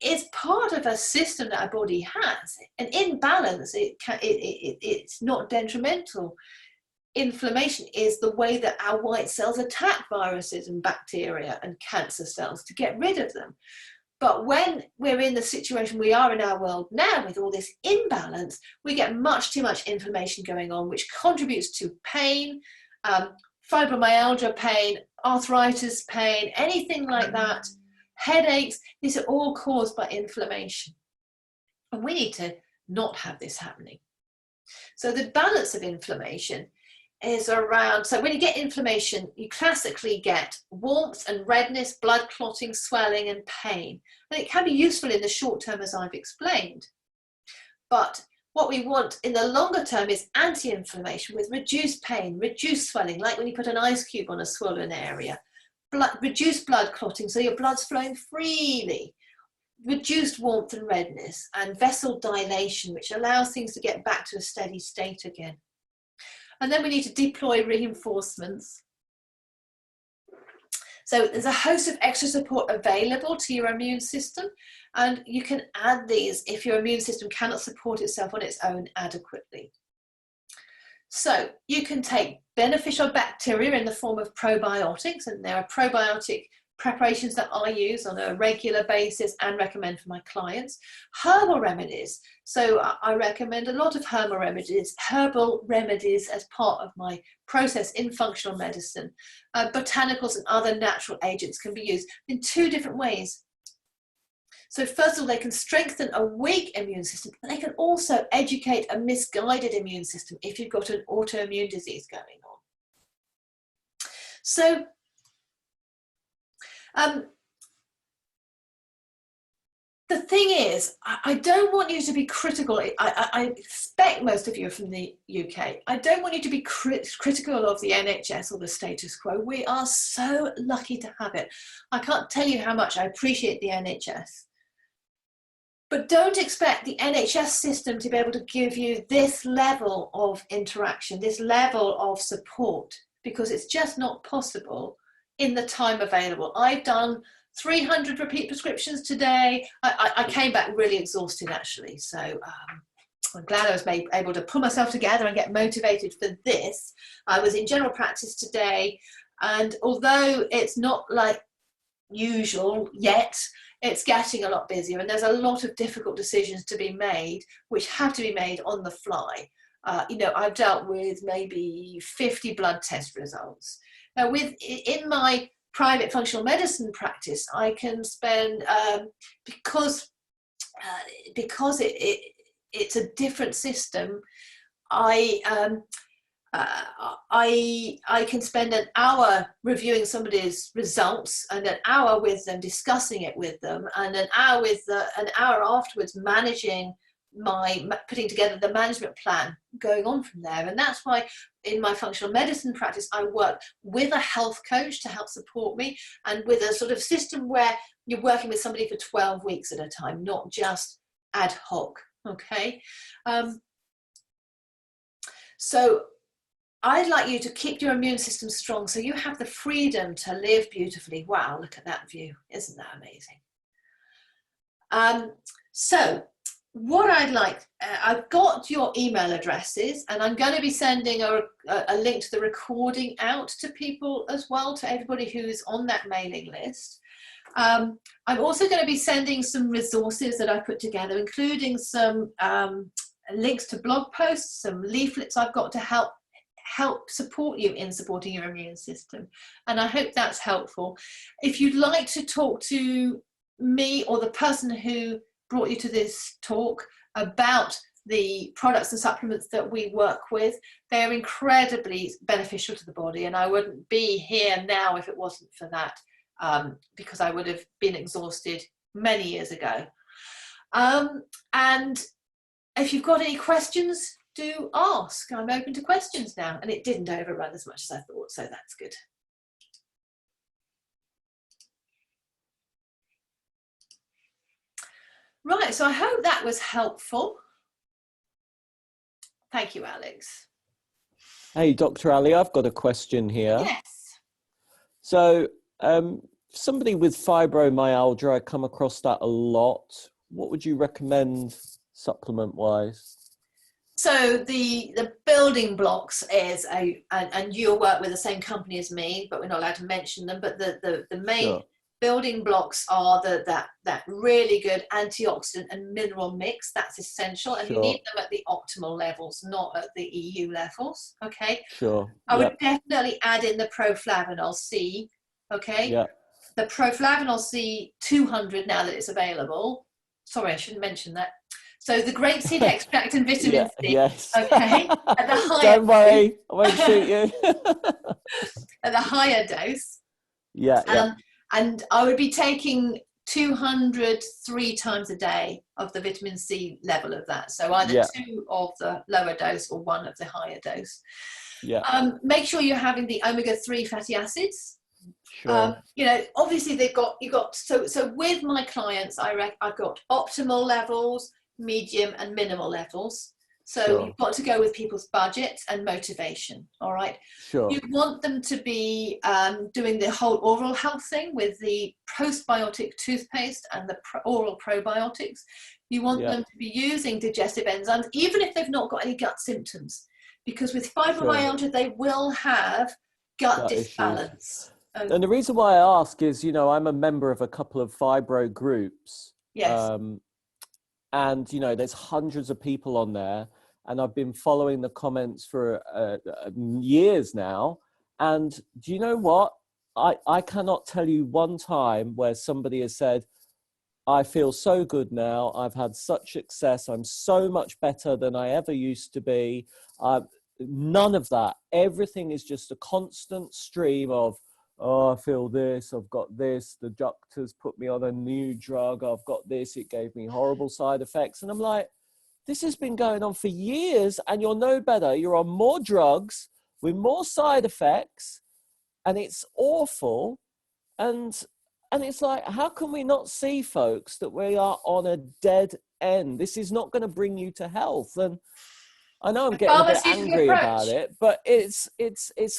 is part of a system that our body has, and in balance it's not detrimental. inflammation is the way that our white cells attack viruses and bacteria and cancer cells to get rid of them. But when we're in the situation we are in our world now with all this imbalance, we get much too much inflammation going on, which contributes to pain, fibromyalgia pain, arthritis pain, anything like that, headaches. These are all caused by inflammation. And we need to not have this happening. So the balance of inflammation is around, so when you get inflammation, you classically get warmth and redness, blood clotting, swelling and pain. And it can be useful in the short term, as I've explained. But what we want in the longer term is anti-inflammation with reduced pain, reduced swelling, like when you put an ice cube on a swollen area, reduced blood clotting, so your blood's flowing freely, reduced warmth and redness, and vessel dilation, which allows things to get back to a steady state again. And then we need to deploy reinforcements. So there's a host of extra support available to your immune system, and you can add these if your immune system cannot support itself on its own adequately. So you can take beneficial bacteria in the form of probiotics, and there are probiotic preparations that I use on a regular basis and recommend for my clients. Herbal remedies. So I recommend a lot of herbal remedies as part of my process in functional medicine. Botanicals and other natural agents can be used in two different ways. So first of all, they can strengthen a weak immune system, but they can also educate a misguided immune system if you've got an autoimmune disease going on. So the thing is, I don't want you to be critical. I expect most of you are from the UK. I don't want you to be critical of the NHS or the status quo. We are so lucky to have it. I can't tell you how much I appreciate the NHS. But don't expect the NHS system to be able to give you this level of interaction, this level of support, because it's just not possible in the time available. I've done 300 repeat prescriptions today. I came back really exhausted, actually. So I'm glad I was able to pull myself together and get motivated for this. I was in general practice today, and although it's not like usual yet, it's getting a lot busier, and there's a lot of difficult decisions to be made, which have to be made on the fly. You know, I've dealt with maybe 50 blood test results. Now, in my private functional medicine practice, I can spend, because it's a different system, I can spend an hour reviewing somebody's results and an hour with them, discussing it with them, and an hour afterwards managing putting together the management plan going on from there. And that's why in my functional medicine practice, I work with a health coach to help support me, and with a sort of system where you're working with somebody for 12 weeks at a time, not just ad hoc. Okay. So I'd like you to keep your immune system strong so you have the freedom to live beautifully. Wow, look at that view. Isn't that amazing? So what I'd like, I've got your email addresses, and I'm going to be sending a link to the recording out to people as well, to everybody who's on that mailing list. I'm also going to be sending some resources that I put together, including some links to blog posts, some leaflets I've got to help support you in supporting your immune system. And I hope that's helpful. If you'd like to talk to me or the person who brought you to this talk about the products and supplements that we work with, they're incredibly beneficial to the body, and I wouldn't be here now if it wasn't for that, because I would have been exhausted many years ago. And if you've got any questions, do ask. I'm open to questions now, and it didn't overrun as much as I thought, so that's good. Right, so I hope that was helpful. Thank you, Alex. Hey, Dr. Allie, I've got a question here. Yes. So somebody with fibromyalgia, I come across that a lot. What would you recommend supplement-wise? So the building blocks is and you'll work with the same company as me, but we're not allowed to mention them. But the main Sure. building blocks are that really good antioxidant and mineral mix. That's essential, and you need Sure. them at the optimal levels, not at the EU levels. Okay. Sure. I would Yep. definitely add in the proflavanol C. Okay. Yep. The proflavanol C 200 now that it's available. Sorry, I shouldn't mention that. So the grapeseed extract and vitamin Yeah. C, Yes. okay, at the higher Don't worry, I won't shoot you. at the higher dose, Yeah. Yeah. and I would be taking 200 3 times a day of the vitamin C level of that. So either Yeah. 2 of the lower dose or 1 of the higher dose. Yeah. Make sure you're having the omega-3 fatty acids. Sure. You know, obviously you got so with my clients, I've got optimal levels, medium and minimal levels. So Sure. you've got to go with people's budget and motivation. All right. Sure. You want them to be doing the whole oral health thing with the postbiotic toothpaste and the oral probiotics. You want them to be using digestive enzymes, even if they've not got any gut symptoms, because with fibromyalgia, they will have gut disbalance. And the reason why I ask is, you know, I'm a member of a couple of fibro groups. Yes. And, you know, there's hundreds of people on there. And I've been following the comments for years now. And do you know what? I cannot tell you one time where somebody has said, I feel so good now. I've had such success. I'm so much better than I ever used to be. None of that. Everything is just a constant stream of, oh, I feel this, I've got this, the doctors put me on a new drug, I've got this, it gave me horrible side effects. And I'm like, this has been going on for years and you're no better. You're on more drugs with more side effects and it's awful. And it's like, how can we not see, folks, that we are on a dead end? This is not going to bring you to health. And I know I'm getting a bit angry about it, but it's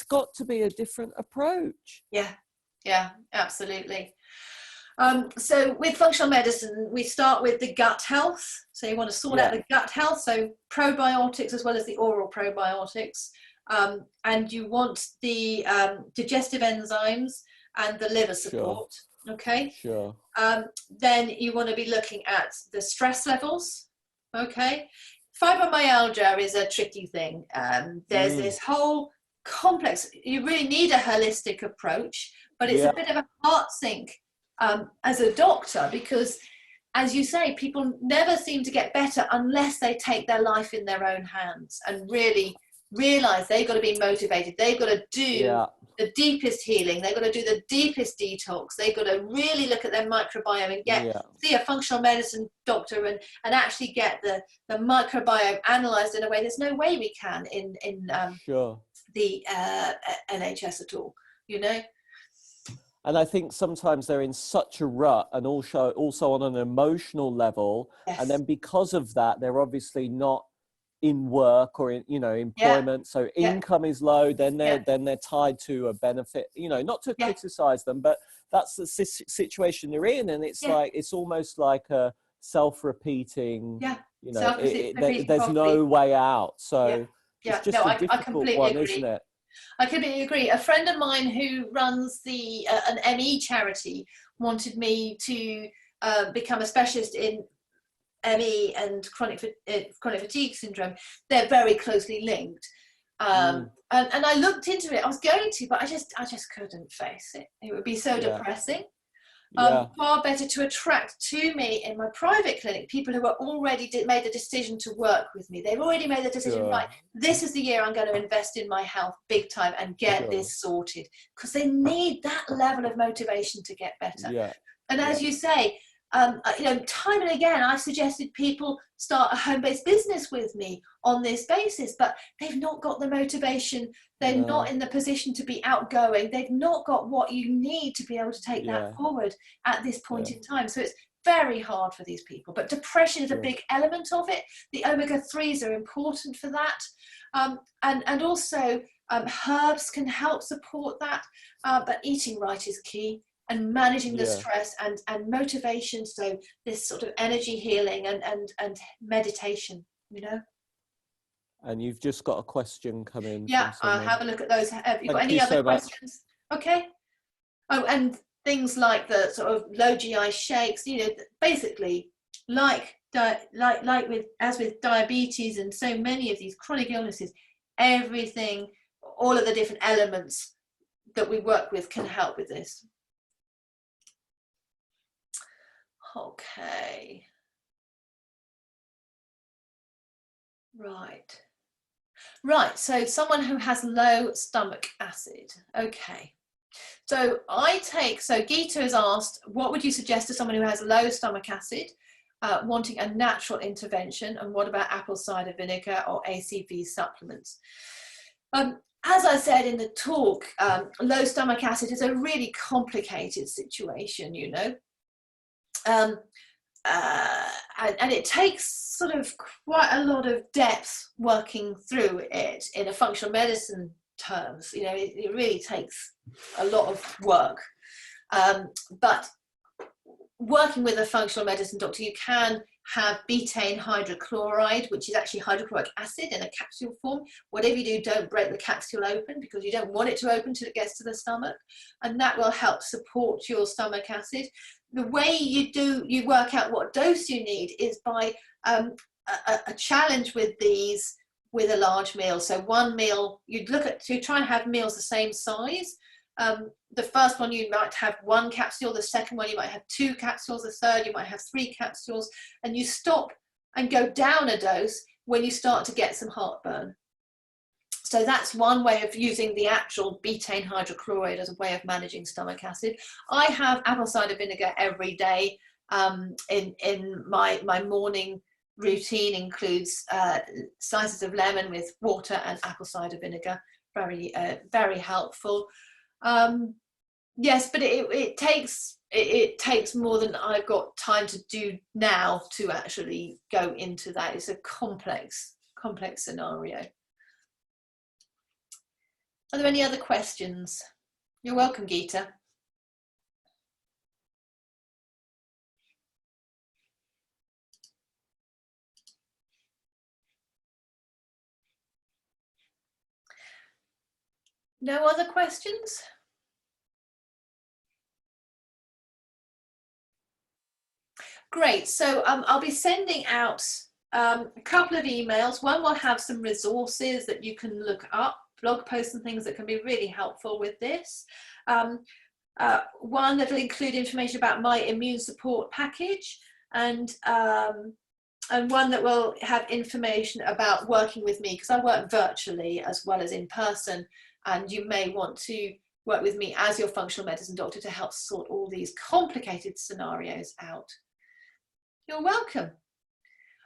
got to be a different approach. Yeah, absolutely. So with functional medicine, we start with the gut health. So you want to sort out the gut health, so probiotics as well as the oral probiotics. And you want the digestive enzymes and the liver support. Sure. Okay. Sure. Then you want to be looking at the stress levels. Okay. Fibromyalgia is a tricky thing. There's this whole complex, you really need a holistic approach, but it's a bit of a heart sink as a doctor, because as you say, people never seem to get better unless they take their life in their own hands and really realize they've got to be motivated. They've got to do the deepest healing. They've got to do the deepest detox. They've got to really look at their microbiome and see a functional medicine doctor and actually get the microbiome analyzed in a way there's no way we can in the NHS at all, you know. And I think sometimes they're in such a rut and also on an emotional level. And then because of that, they're obviously not in work or in, you know, employment. So income is low, then they're tied to a benefit, you know, not to criticize them, but that's the situation they're in. And it's like, it's almost like a self-repeating, you know, there's no way out. So it's just a difficult one, isn't it? I completely agree. A friend of mine who runs an ME charity wanted me to become a specialist in ME and chronic fatigue syndrome. They're very closely linked. And I looked into it. I was going to, but I just couldn't face it. It would be so depressing. Far better to attract to me in my private clinic people who are already made the decision to work with me. They've already made the decision, right, this is the year I'm going to invest in my health big time and get this sorted, because they need that level of motivation to get better. And as you say, you know, time and again, I've suggested people start a home-based business with me on this basis, but they've not got the motivation. They're not in the position to be outgoing. They've not got what you need to be able to take that forward at this point in time. So it's very hard for these people. But depression is a big element of it. The omega-3s are important for that. And also herbs can help support that. But eating right is key. And managing the stress and motivation, so this sort of energy healing and meditation, you know. And you've just got a question come in. Yeah, from I'll someone. have a look at those. Have you got Thank any you other so much. questions? Okay. Oh, and things like the sort of low GI shakes, you know, basically like with diabetes and so many of these chronic illnesses, everything, all of the different elements that we work with can help with this. Okay. Right, so someone who has low stomach acid. Okay. So Geeta has asked, what would you suggest to someone who has low stomach acid, wanting a natural intervention, and what about apple cider vinegar or ACV supplements? As I said in the talk, low stomach acid is a really complicated situation, you know. And it takes sort of quite a lot of depth working through it in a functional medicine terms. You know, it really takes a lot of work. But working with a functional medicine doctor, you can have betaine hydrochloride, which is actually hydrochloric acid in a capsule form. Whatever you do, don't break the capsule open, because you don't want it to open till it gets to the stomach, and that will help support your stomach acid. The way you work out what dose you need is by a challenge with these with a large meal. So one meal, you try and have meals the same size. The first one you might have 1 capsule, the second one you might have 2 capsules, the third you might have 3 capsules, and you stop and go down a dose when you start to get some heartburn. So that's one way of using the actual betaine hydrochloride as a way of managing stomach acid. I have apple cider vinegar every day. In my morning routine includes slices of lemon with water and apple cider vinegar. Very helpful. Yes, but it takes more than I've got time to do now to actually go into that. It's a complex scenario. Are there any other questions? You're welcome, Geeta. No other questions? Great. So I'll be sending out a couple of emails. One will have some resources that you can look up, blog posts and things that can be really helpful with this. One that will include information about my immune support package, and one that will have information about working with me, because I work virtually as well as in person, and you may want to work with me as your functional medicine doctor to help sort all these complicated scenarios out. You're welcome.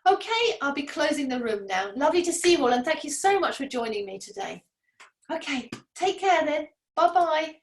Okay, I'll be closing the room now. Lovely to see you all, and thank you so much for joining me today. Okay, take care then. Bye-bye.